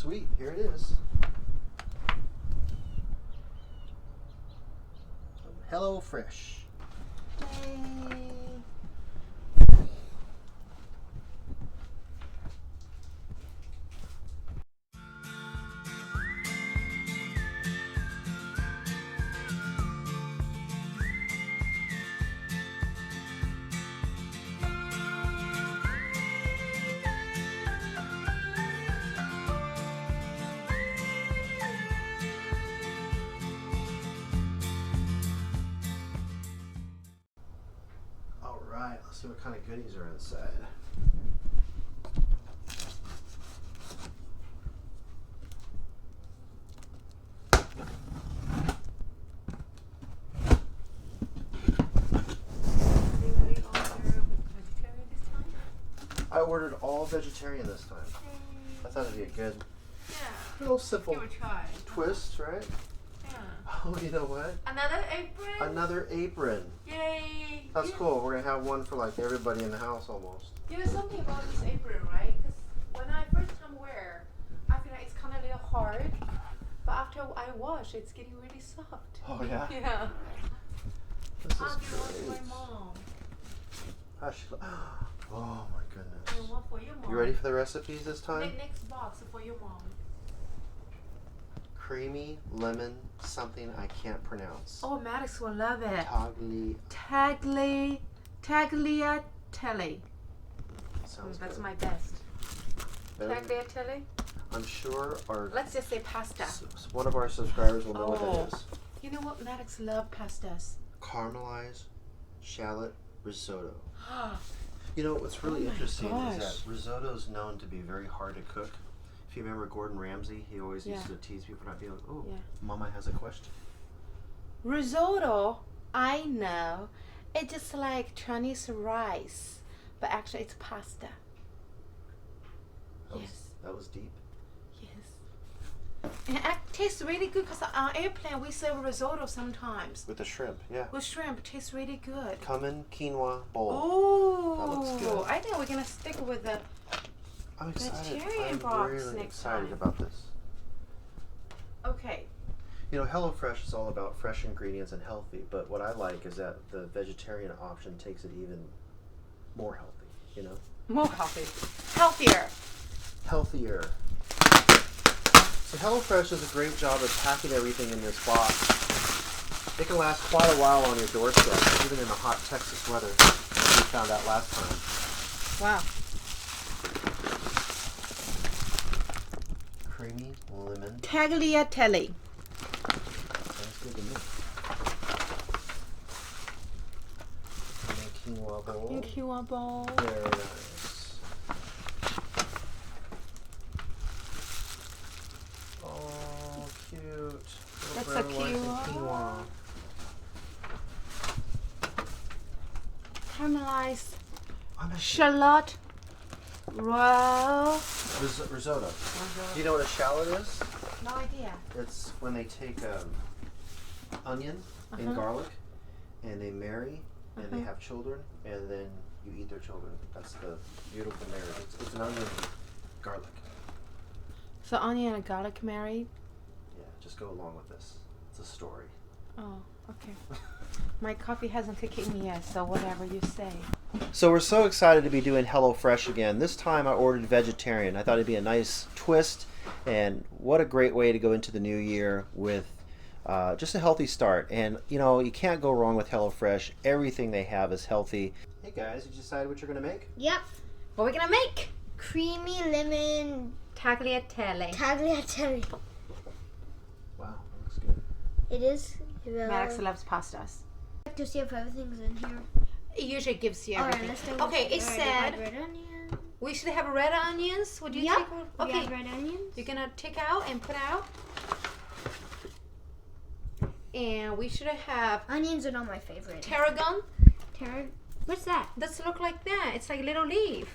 Sweet, here it is. HelloFresh. Yay. Alright, let's see what kind of goodies are inside. I ordered all vegetarian this time. I thought it'd be a good, little simple twist, right? Yeah. Oh, you know what? Another apron? Another apron. Yay! That's cool. We're gonna have one for like everybody in the house almost. You know something about this apron, right? Because when I first time wear, I feel like it's kind of a little hard. But after I wash, it's getting really soft. Oh yeah. Yeah. This is I'll give one to great. my mom. Oh my goodness. And one for your mom. You ready for the recipes this time? Next box for your mom. Creamy lemon something I can't pronounce. Oh, Maddox will love it. Tagliatelle. Sounds That's good. my best. Better- Tagliatelle? I'm sure Let's just say pasta. one of our subscribers will know what Oh. that is. You know what? Maddox love pastas. Caramelized shallot risotto. You know what's really Oh my interesting is gosh. that risotto is known to be very hard to cook. If you remember Gordon Ramsay, he always used Yeah. to tease people not being like, "Oh, Yeah. Mama has a question." Risotto, I know, it's just like Chinese rice, but actually it's pasta. That was deep. Yes. And it tastes really good because on airplane we serve risotto sometimes. With the shrimp, yeah. With shrimp, it tastes really good. Cumin quinoa bowl. Oh, That looks good. I think we're gonna stick with the. I'm excited. vegetarian I'm box really next excited time. about this. Okay. You know, HelloFresh is all about fresh ingredients and healthy, but what I like is that the vegetarian option takes it even more healthy, you know? More healthy. Healthier. Healthier. So HelloFresh does a great job of packing everything in this box. It can last quite a while on your doorstep, even in the hot Texas weather, as we found out last time. Wow. Creamy lemon. Tagliatelle. Sounds good to me. And a quinoa bowl. Quinoa bowl. Very nice. Oh, cute. That's Little a brown rice and quinoa. Caramelized I'm a shallot roll. risotto. Do you know what a shallot is? No idea. It's when they take onion and garlic and they marry and they have children and then you eat their children. That's the beautiful marriage. It's an onion and garlic. So onion and garlic married? Yeah, just go along with this. It's a story. Oh, okay. My coffee hasn't kicked me yet, so whatever you say. So we're so excited to be doing HelloFresh again. This time I ordered vegetarian. I thought it'd be a nice twist, and what a great way to go into the new year with just a healthy start. And you know, you can't go wrong with HelloFresh. Everything they have is healthy. Hey guys, you decide what you're gonna make? Yep. What are we gonna make? Creamy lemon Tagliatelle. tagliatelle. Wow, that looks good. It is. Maddox loves pastas. Check to see if everything's in here. It usually gives you Alright, everything. let's do Okay, it alright, said red onion. we should have red onions. Would you Yep. take one? We Okay, have red onions. you're gonna take out and put out. And we should have Onions are not my favorite. tarragon. What's that? Does look like that. It's like a little leaf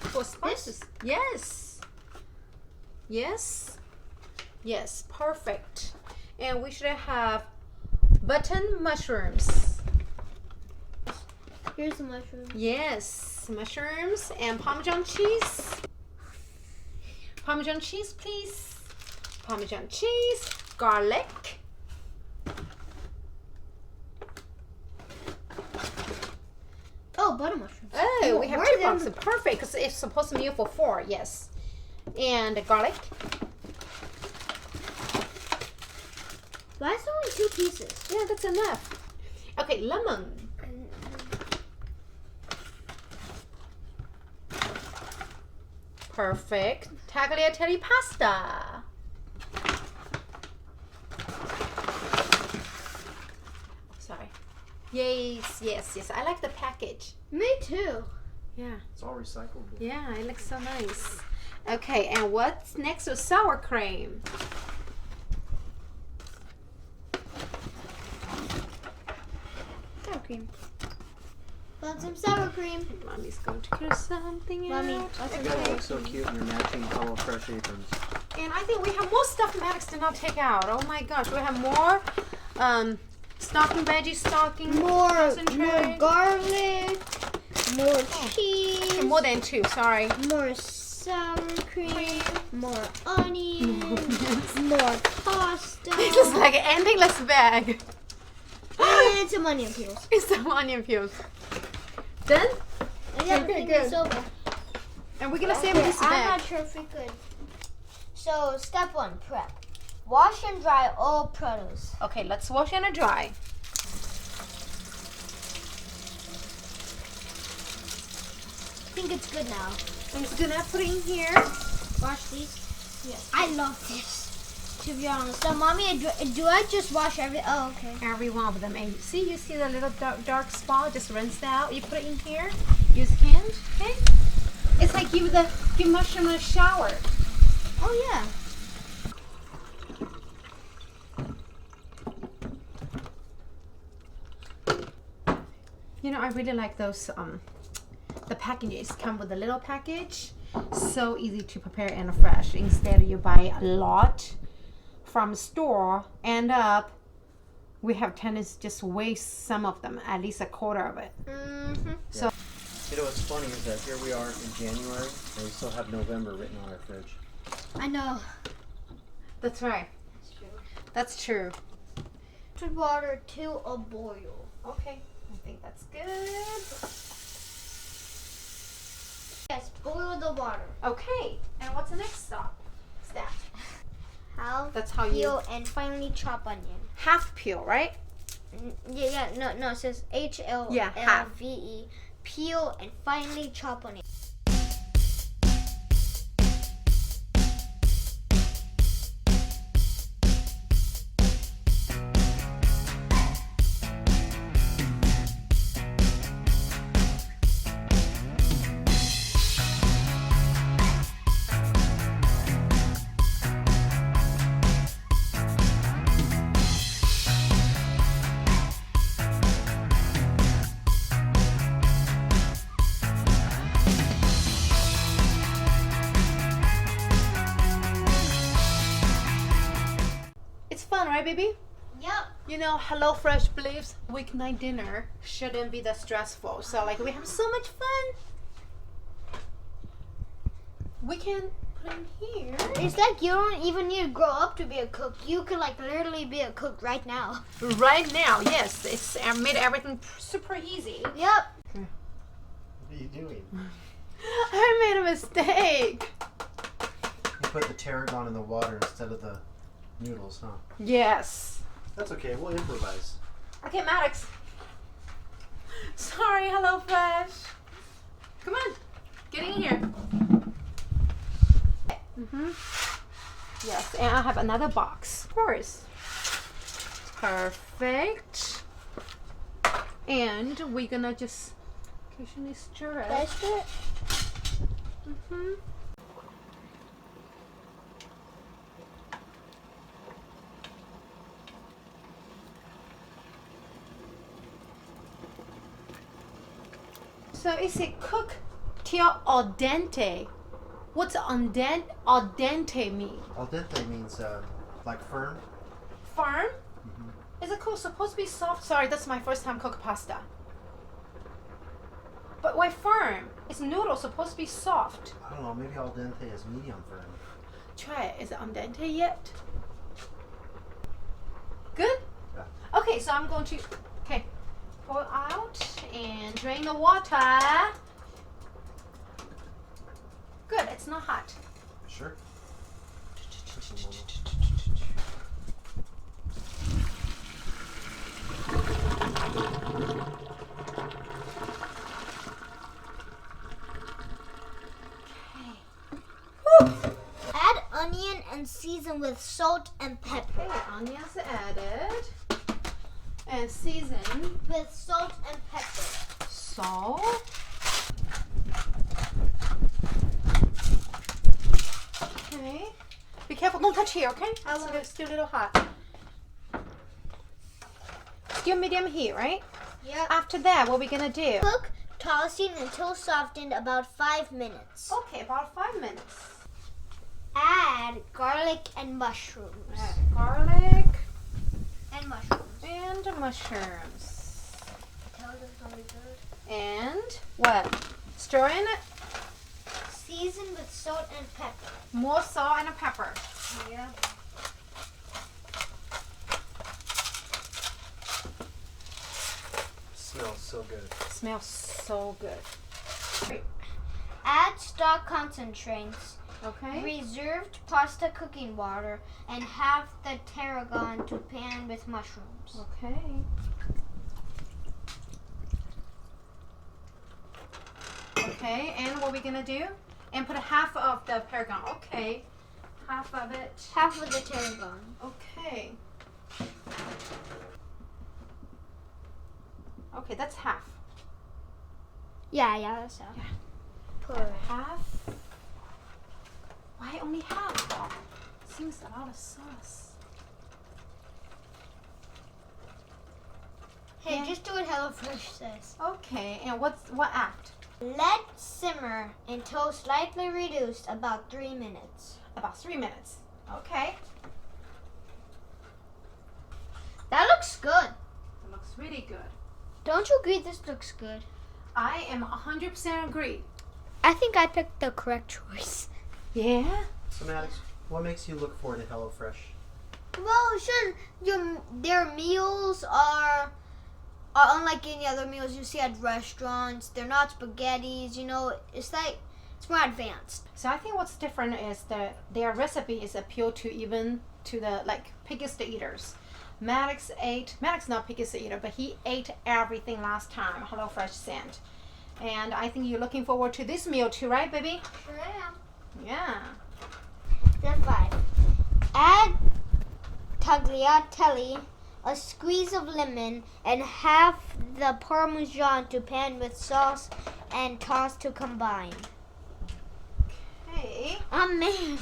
for spices. Yes. Yes. Yes. Perfect. And we should have button mushrooms. Here's the mushroom. Yes. Mushrooms and Parmesan cheese. Parmesan cheese, please. Parmesan cheese, garlic. Oh, butter mushrooms. Oh, we have Where 2 are them? boxes. Perfect, because it's supposed to be for 4. Yes. And the garlic. Why is there only 2 pieces? Yeah, that's enough. Okay, lemon. Perfect. Tagliatelle pasta. Sorry. Yes, yes, yes. I like the package. Me too. Yeah. It's all recyclable. Yeah, it looks so nice. Okay, and what's next with sour cream? Sour cream. Want some sour cream? Mommy's going to get something Mommy, out. what's You some guys sour look so cream? cute in your matching HelloFresh aprons. And I think we have more stuff Maddox did not take out. Oh my gosh, we have more stocking, veggie stocking, More concentrate. garlic, more cheese, Okay, more than 2, sorry. more sour cream, more onions, more pasta, This is like an endless bag. and some onion peels. It's some onion peels. Done? Yeah, Okay, bring good. this over. And we're gonna save this I'm bag. not sure if we could. So, step 1, prep. Wash and dry all produce. Okay, let's wash and dry. I think it's good now. I'm just gonna put it in here. Wash these. Yes. I love this, to be honest. So, Mommy, do I just wash every... Oh, okay. Every one of them. And you see the little dark spot? Just rinse it out. You put it in here. Use hand. Okay. It's like give mushroom a shower. Oh, yeah. You know, I really like those. The packages come with a little package. So easy to prepare and fresh. Instead, you buy a lot from store. End up, we have tendency just waste some of them, at least a quarter of it. Mm-hmm. So You know what's funny is that here we are in January and we still have November written on our fridge. I know. that's right. It's true. That's true. Put water to a boil. Okay, I think that's good. Yes, boil the water. Okay, and what's the next step? Half That's how peel and finally chop onion. half peel, right? No, it says HLLVE. Yeah, half. Peel and finally chop onion. It's fun, right, baby? Yep. You know, HelloFresh believes weeknight dinner shouldn't be that stressful. So, like, we have so much fun. We can put in here. It's like you don't even need to grow up to be a cook. You could like literally be a cook right now. Right now, yes. It's made everything super easy. Yep. What are you doing? I made a mistake. You put the tarragon in the water instead of the noodles, huh? Yes. That's okay, we'll improvise. Okay, Maddox. Sorry, HelloFresh. Come on, get in here. Yes, and I have another box. Of course. Perfect. And we're gonna just occasionally stir it. That's it. So it's a cook till al dente. What's al dente mean? Al dente means like firm. Firm? Is it cool? Supposed to be soft? Sorry, that's my first time cook pasta. But why firm? It's noodle, supposed to be soft. I don't know, maybe al dente is medium firm. Try it. Is it al dente yet? Good? Yeah. Okay, so I'm going to pour out and drain the water. Good, it's not hot. Sure. Add onion and season with salt and pepper. Okay, onions added. And season With salt and pepper. salt. Okay. Be careful, don't touch here, okay? It's still a little hot. Still medium heat, right? Yep. After that, what are we gonna do? Cook, tossing until softened about 5 minutes. Okay, about 5 minutes. Add garlic and mushrooms. Add garlic And mushrooms. and mushrooms. Tell them it's gonna be good. And what? Stir in it. Season with salt and pepper. More salt and pepper. Yeah. Smells so good. Smells so good. Add stock concentrates, Okay. reserved pasta cooking water, and half the tarragon to pan with mushrooms. Okay. Okay, and what are we gonna do? And put half of the tarragon. Okay. Half of it. Half of the tarragon. Okay. Okay, that's half. Yeah, that's half. Yeah. Pour it. Half. Why only half? Seems a lot of sauce. Hey, Yeah. just do what HelloFresh says. Okay, and what act? Let simmer until slightly reduced, about 3 minutes. About 3 minutes. Okay. That looks good. It looks really good. Don't you agree this looks good? I am 100% agree. I think I picked the correct choice. Yeah? So Maddox, what makes you look forward to HelloFresh? Well, sure, their meals are unlike any other meals you see at restaurants. They're not spaghettis, you know, it's more advanced. So I think what's different is that their recipes appeal to even to the biggest eaters. Maddox not biggest eater, but he ate everything last time HelloFresh sent. And I think you're looking forward to this meal too, right, baby? Sure am. Yeah. Step 5. Add tagliatelle, a squeeze of lemon, and half the parmesan to pan with sauce and toss to combine. Okay. Oh man.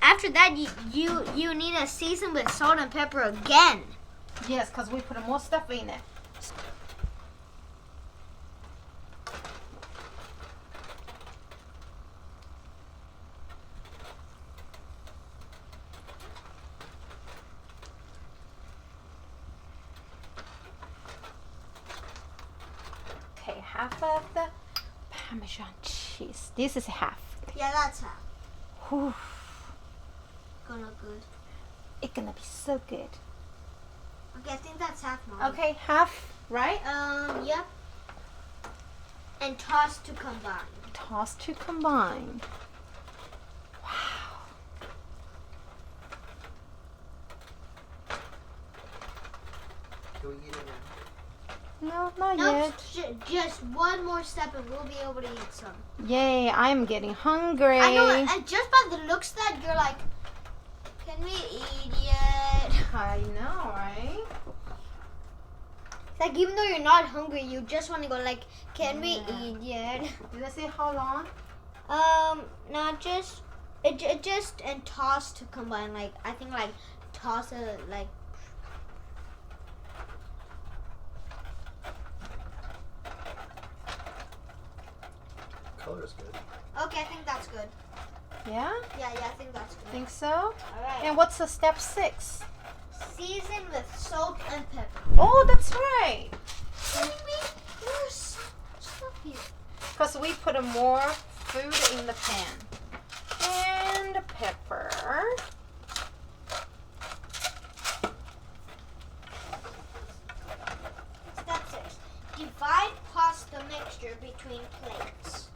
After that, you need to season with salt and pepper again. Yes, because we put more stuff in it. Okay, half of the Parmesan cheese. This is half. Yeah, that's half. Whew. Gonna look good. It's gonna be so good. Okay, I think that's half now. Okay, half, right? Yep. And toss to combine. Toss to combine. Wow. Can we eat it now? No, not Nope, yet. just one more step and we'll be able to eat some. Yay, I'm getting hungry. I know, and just by the looks that you're like, can we eat yet? I know, right? It's like even though you're not hungry, you just want to go like, can we Yeah. eat yet? Did I say how long? Not just it just and toss to combine. Like I think like toss it like. Color is good. Okay, I think that's good. Yeah? Yeah, I think that's good. Think so? All right. And what's the step 6? Season with salt and pepper. Oh, that's right. There's so much stuff here. because we put more food in the pan. And pepper. Step 6. Divide pasta mixture between plates.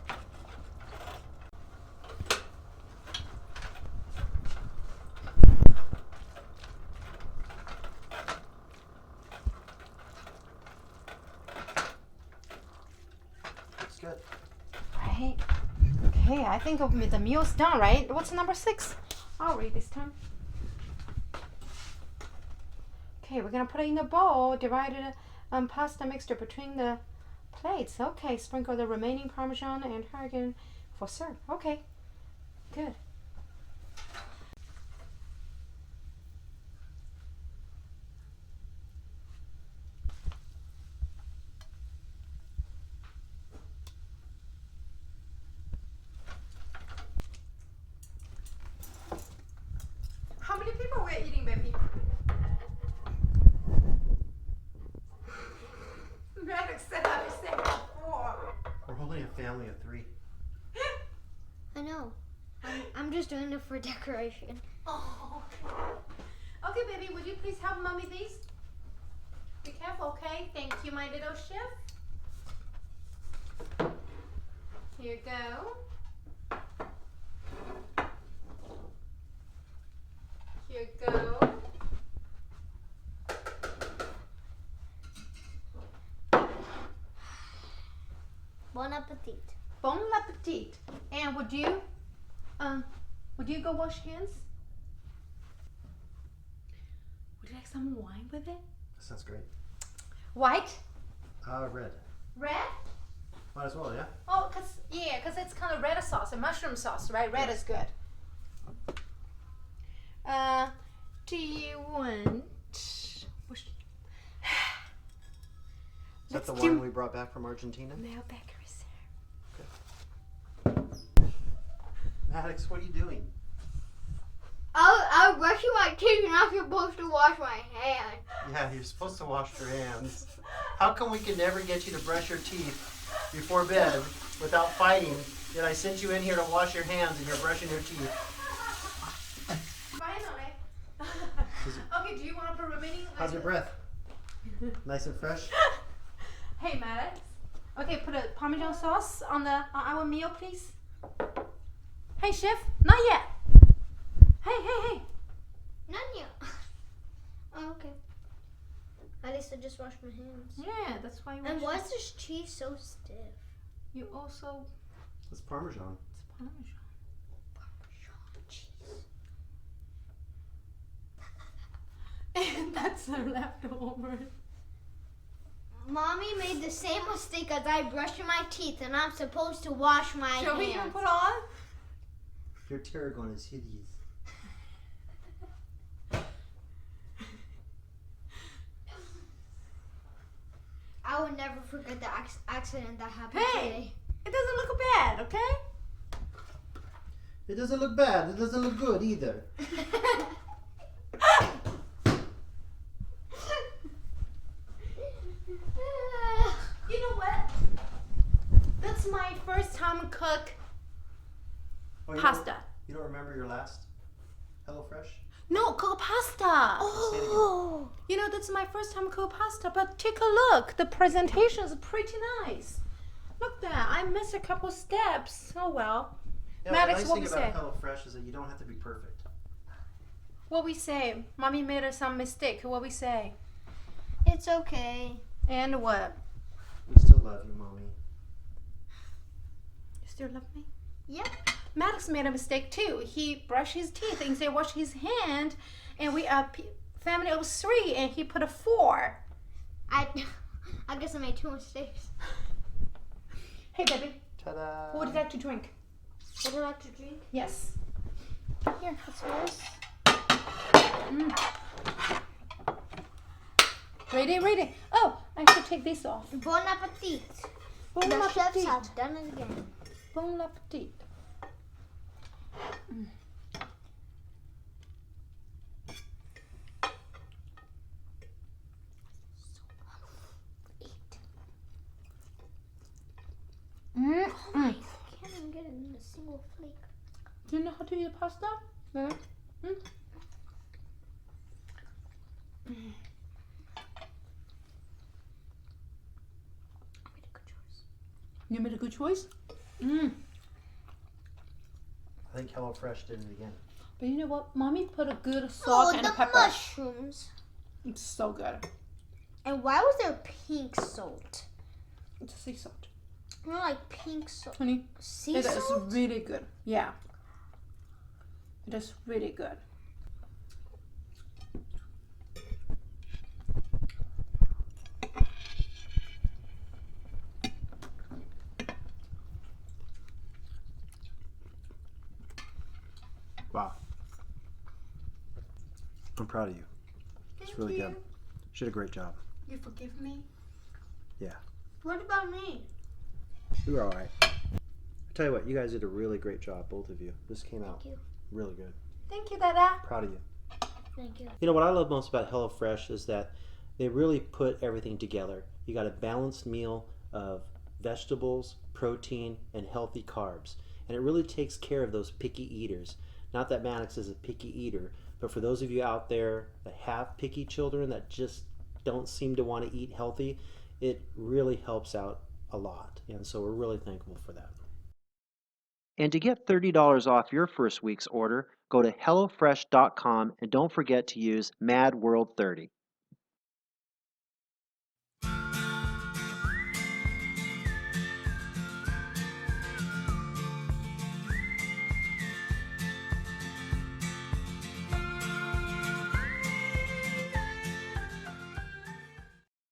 Looks good. Right. Okay, I think the meal's done, right? What's number 6? I'll read this time. Okay, we're gonna put it in a bowl, divided pasta mixture between the plates. Okay, sprinkle the remaining Parmesan and tarragon for serve. Okay, good. How many people we're eating, baby? Maddox said I was saying 4. We're only a family of 3. I know. I'm just doing it for decoration. Oh. Okay, baby, would you please help mommy these? Be careful, okay? Thank you, my little chef. Here you go. Here you go. Bon appetit. Bon appetit. And would you go wash hands? Would you like some wine with it? That sounds great. White? Red. Red? Might as well, yeah? Oh, cause it's kind of red sauce, a mushroom sauce, right? Red is good. Do you want? Is that the wine we brought back from Argentina? Malbec Reserve. Maddox, what are you doing? I was brushing my teeth and I'm supposed to wash my hands. Yeah, you're supposed to wash your hands. How come we can never get you to brush your teeth before bed without fighting? Yet I sent you in here to wash your hands and you're brushing your teeth. Finally. Okay, do you want to put remaining? How's your breath? Nice and fresh? Hey, Maddox. Okay, put a Parmesan sauce on our meal, please. Hey, chef. Not yet. Hey. None yet. Oh, okay. At least I just washed my hands. Yeah, that's why. And why is this cheese so stiff? You also. It's Parmesan. It's Parmesan. Parmesan cheese. And that's a leftover. Mommy made the same mistake as I brushing my teeth, and I'm supposed to wash my Shall we hands. even put on? Your tarragon is hideous. I will never forget the accident that happened Hey! today. It doesn't look bad, okay? It doesn't look bad. It doesn't look good either. You know what? That's my first time cook Oh, pasta. You don't remember your last HelloFresh? No, cook pasta. Oh. You know, that's my first time cook pasta, but take a look. The presentation is pretty nice. Look that. I missed a couple steps. Oh well. Yeah, Maddox, the nice what thing we about say? HelloFresh is that you don't have to be perfect. What we say? Mommy made us some mistake. What we say? It's okay. And what? We still love you, Mommy. You still love me? Yep. Maddox made a mistake too. He brushed his teeth and said wash his hand, and we are family of 3, and he put a 4. I guess I made 2 mistakes. Hey baby, Ta-da! what would you like to drink? Would you like to drink? Yes. Here, that's yours. Ready. Oh, I should take this off. Bon appetit. Bon The chefs appetit. have done it again. Bon appetit. Eat. even a single flake. Do you know how to eat pasta? Yeah. Mm. You made a good choice? Mm. I think HelloFresh did it again. But you know what? Mommy put a good salt and the pepper. mushrooms. It's so good. And why was there pink salt? It's sea salt. More like pink salt. Honey, Sea it salt? is really good. Yeah. It is really good. Wow. I'm proud of you. It's really good. She did a great job. You forgive me? Yeah. What about me? You were all right. I tell you what, you guys did a really great job, both of you. This came out you. really good. Thank you, Dada. Proud of you. Thank you. You know what I love most about HelloFresh is that they really put everything together. You got a balanced meal of vegetables, protein, and healthy carbs. And it really takes care of those picky eaters. Not that Maddox is a picky eater, but for those of you out there that have picky children that just don't seem to want to eat healthy, it really helps out a lot. And so we're really thankful for that. And to get $30 off your first week's order, go to HelloFresh.com and don't forget to use MADWORLD30.